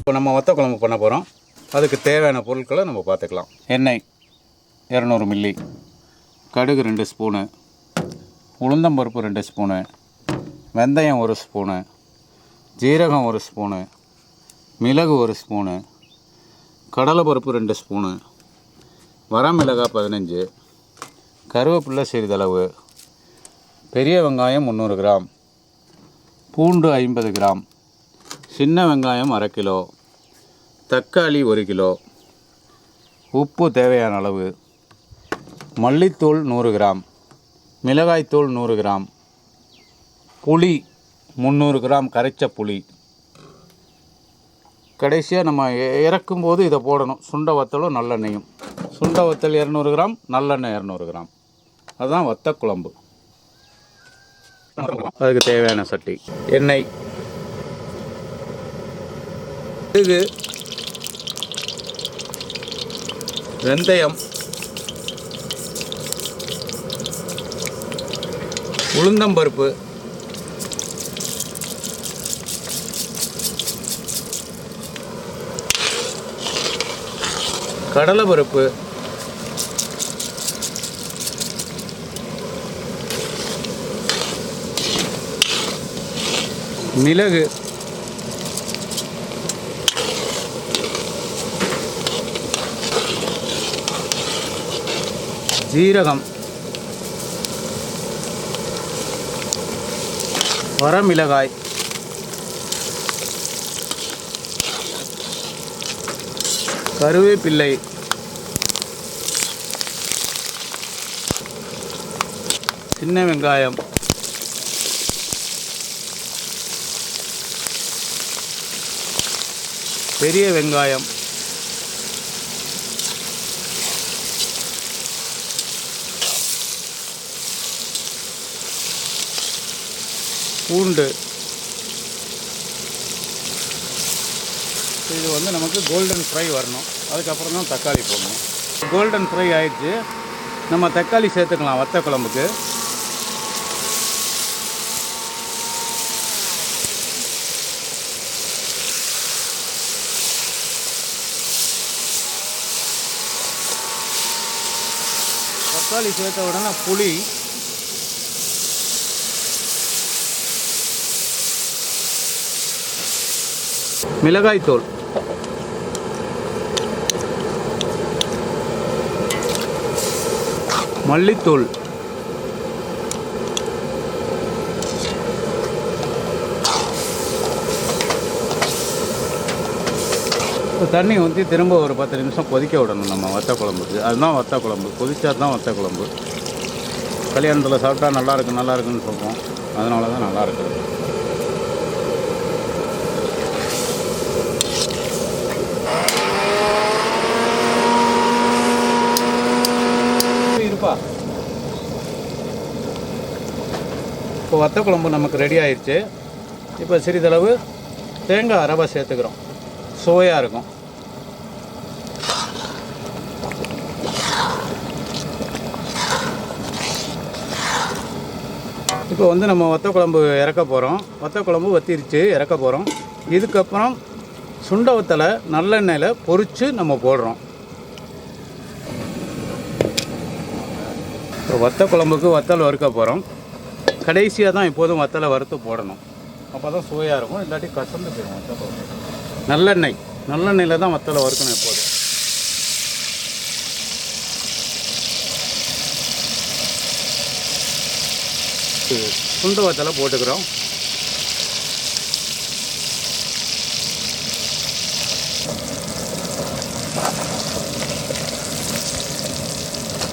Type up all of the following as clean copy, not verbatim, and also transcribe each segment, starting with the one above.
இப்போ நம்ம வத்த குழம்பு பண்ண போகிறோம். அதுக்கு தேவையான பொருட்களை நம்ம பார்த்துக்கலாம். எண்ணெய் 200 மில்லி, கடுகு 2 ஸ்பூனு, உளுந்தம்பருப்பு 2 ஸ்பூனு, வெந்தயம் 1 ஸ்பூனு, ஜீரகம் 1 ஸ்பூனு, மிளகு 1 ஸ்பூனு, கடலைப்பருப்பு 2 ஸ்பூனு, வரமிளகாய் 15, கருவேப்பிலை சிறிதளவு, பெரிய வெங்காயம் 300 கிராம், பூண்டு 50 கிராம், சின்ன வெங்காயம் அரை கிலோ, தக்காளி 1 கிலோ, உப்பு தேவையான அளவு, மல்லித்தூள் 100 கிராம், மிளகாய்த்தூள் 100 கிராம், புளி 300 கிராம் கரைச்ச புளி. கடைசியாக நம்ம இறக்கும்போது இதை போடணும். சுண்டை வத்தலும் நல்லெண்ணெயும். சுண்டை வத்தல் 200 கிராம், நல்லெண்ணெய் 200 கிராம். அதுதான் வத்த குழம்பு. அதுக்கு தேவையான சட்டி, எண்ணெய், கடுகு, வெந்தயம், உளுந்தம்பருப்பு, கடலைப்பருப்பு, மிளகு, ஜீரகம், வரமிளகாய், கருவேப்பிள்ளை, சின்ன வெங்காயம், பெரிய வெங்காயம், பூண்டு. இது வந்து நமக்கு கோல்டன் ஃப்ரை வரணும். அதுக்கப்புறம் தான் தக்காளி போடணும். கோல்டன் ஃப்ரை ஆயிடுச்சு. நம்ம தக்காளி சேர்த்துக்கலாம் வத்த குழம்புக்கு. தக்காளி சேர்த்த உடனே புளி, மிளகாய்த்தூள், மல்லித்தூள், தண்ணி ஊற்றி திரும்ப ஒரு 10 நிமிஷம் கொதிக்க விடணும் நம்ம வத்த குழம்புக்கு. அதுதான் வத்த குழம்பு. கொதிச்சா தான் வத்த குழம்பு. கல்யாணத்தில் சாப்பிட்டா நல்லா இருக்குன்னு சொல்லுவோம். அதனால தான் நல்லா இருக்குது. இப்போ வத்த குழம்பு நமக்கு ரெடி ஆயிடுச்சு. இப்போ சிறிதளவு தேங்காய் அரவை சேர்த்துக்கிறோம். சுவையாக இருக்கும். இப்போ வந்து நம்ம வத்த குழம்பு இறக்க போகிறோம். வத்த குழம்பு வத்திருச்சு, இறக்க போகிறோம். இதுக்கப்புறம் சுண்டை வத்தலை நல்லெண்ணெயில் பொரித்து நம்ம போடுறோம். இப்போ வத்த குழம்புக்கு வத்தல் வறுக்க போகிறோம். கடைசியாக தான் எப்போதும் வத்தலை வறுத்து போடணும். அப்போ தான் சுவையாக இருக்கும். இல்லாட்டி கசந்து போயிடும் வத்த குழம்பு. நல்லெண்ணெயில் தான் வத்தலை வறுக்கணும் எப்போதும். சுண்டு வத்தலை போட்டுக்கிறோம்.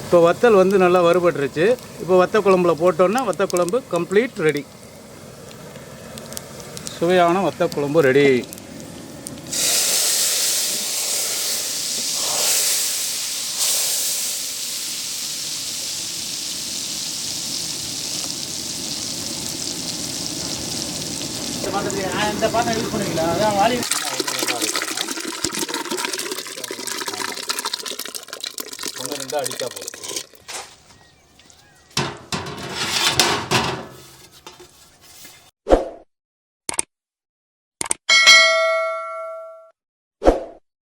இப்போ வத்தல் வந்து நல்லா வறுபட்டுருச்சு. இப்போ வத்த குழம்புல போட்டோன்னா வத்த குழம்பு கம்ப்ளீட் ரெடி. சுவையான வத்த குழம்பு ரெடி. இந்த பாத்திரம் யூஸ் பண்ணுவீங்களா? அதான் வாலி ஒன்று ரெண்டு அடித்தா போதும்.